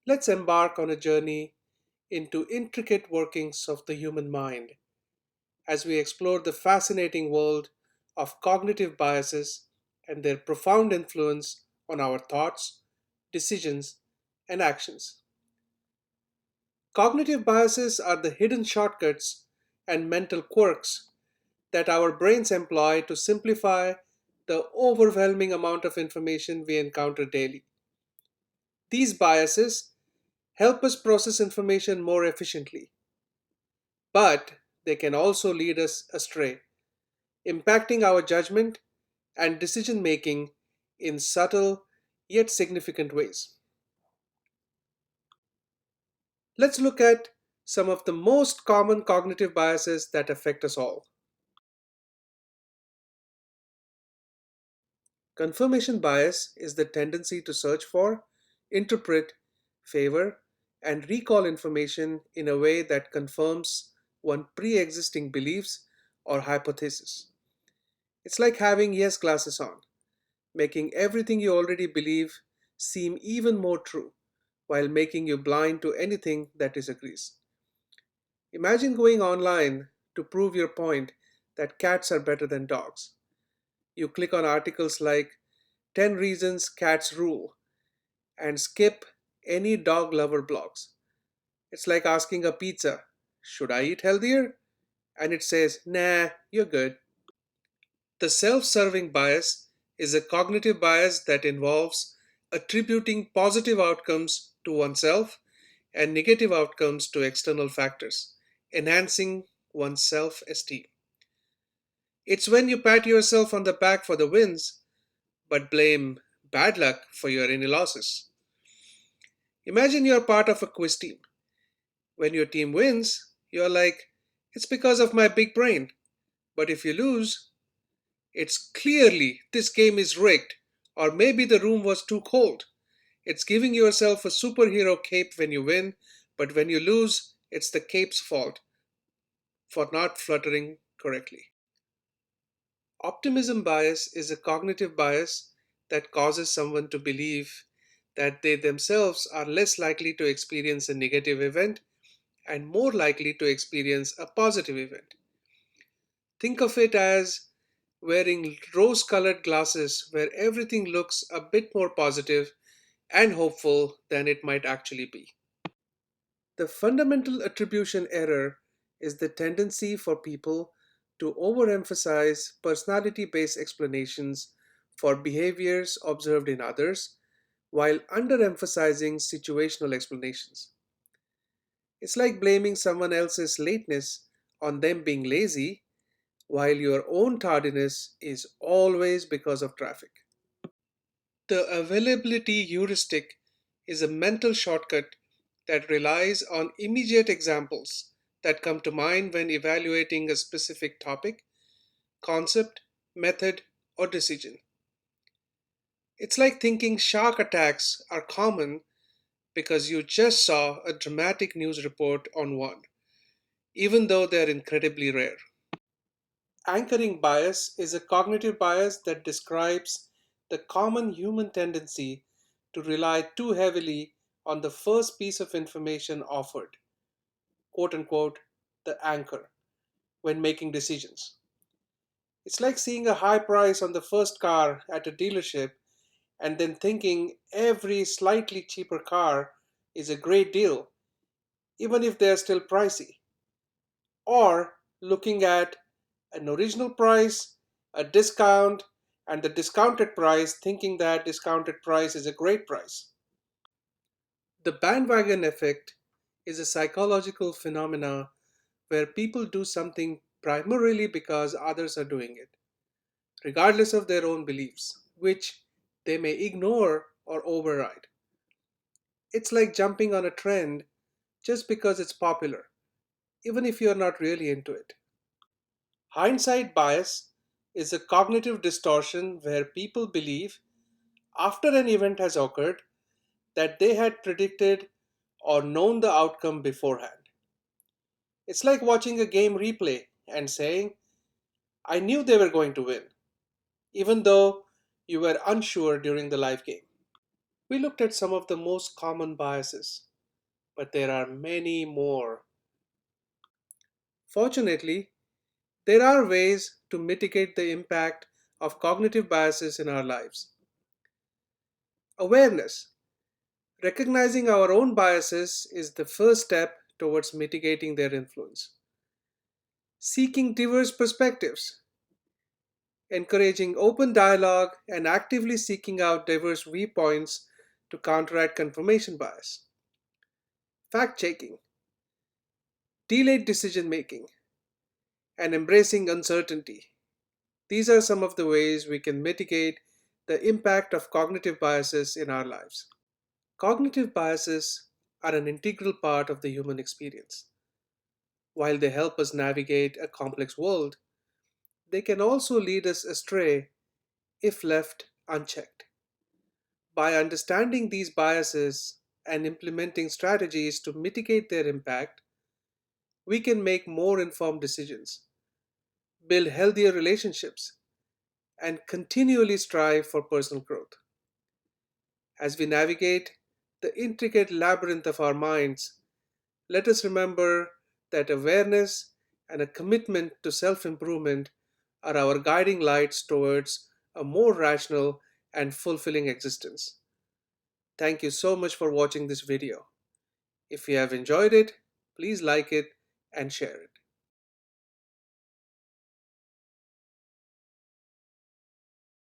Let's embark on a journey into intricate workings of the human mind as we explore the fascinating world of cognitive biases and their profound influence on our thoughts, decisions, and actions. Cognitive biases are the hidden shortcuts and mental quirks that our brains employ to simplify the overwhelming amount of information we encounter daily. These biases help us process information more efficiently, but they can also lead us astray, impacting our judgment and decision making in subtle yet significant ways. Let's look at some of the most common cognitive biases that affect us all. Confirmation bias is the tendency to search for, interpret, favor, and recall information in a way that confirms one pre existing beliefs or hypothesis. It's like having yes glasses on, making everything you already believe seem even more true, while making you blind to anything that disagrees. Imagine going online to prove your point that cats are better than dogs. You click on articles like 10 Reasons Cats Rule and skip any dog lover blogs. It's like asking a pizza, should I eat healthier? And it says, nah, you're good. The self serving bias is a cognitive bias that involves attributing positive outcomes to oneself and negative outcomes to external factors, enhancing one's self esteem. It's when you pat yourself on the back for the wins, but blame bad luck for your any losses. Imagine you're part of a quiz team. When your team wins, you're like, it's because of my big brain. But if you lose, it's clearly this game is rigged, or maybe the room was too cold. It's giving yourself a superhero cape when you win, but when you lose, it's the cape's fault for not fluttering correctly. Optimism bias is a cognitive bias that causes someone to believe that they themselves are less likely to experience a negative event and more likely to experience a positive event. Think of it as wearing rose colored glasses where everything looks a bit more positive and hopeful than it might actually be. The fundamental attribution error is the tendency for people to overemphasize personality based explanations for behaviors observed in others while underemphasizing situational explanations. It's like blaming someone else's lateness on them being lazy while your own tardiness is always because of traffic. The availability heuristic is a mental shortcut that relies on immediate examples that come to mind when evaluating a specific topic, concept, method, or decision. It's like thinking shark attacks are common because you just saw a dramatic news report on one, even though they're incredibly rare. Anchoring bias is a cognitive bias that describes the common human tendency to rely too heavily on the first piece of information offered, quote unquote, the anchor, when making decisions. It's like seeing a high price on the first car at a dealership and then thinking every slightly cheaper car is a great deal, even if they're still pricey. Or looking at an original price, a discount, and the discounted price, thinking that discounted price is a great price. The bandwagon effect is a psychological phenomena where people do something primarily because others are doing it, regardless of their own beliefs, which they may ignore or override. It's like jumping on a trend just because it's popular, even if you're not really into it. Hindsight bias is a cognitive distortion where people believe, after an event has occurred, that they had predicted or known the outcome beforehand. It's like watching a game replay and saying, I knew they were going to win, even though you were unsure during the live game. We looked at some of the most common biases, but there are many more. Fortunately, there are ways to mitigate the impact of cognitive biases in our lives. Awareness. Recognizing our own biases is the first step towards mitigating their influence. Seeking diverse perspectives. Encouraging open dialogue and actively seeking out diverse viewpoints to counteract confirmation bias. Fact checking. Delayed decision making. And embracing uncertainty. These are some of the ways we can mitigate the impact of cognitive biases in our lives. Cognitive biases are an integral part of the human experience. While they help us navigate a complex world, they can also lead us astray if left unchecked. By understanding these biases and implementing strategies to mitigate their impact, we can make more informed decisions, build healthier relationships, and continually strive for personal growth. As we navigate the intricate labyrinth of our minds, let us remember that awareness and a commitment to self improvement are our guiding lights towards a more rational and fulfilling existence. Thank you so much for watching this video. If you have enjoyed it, please like it and share it.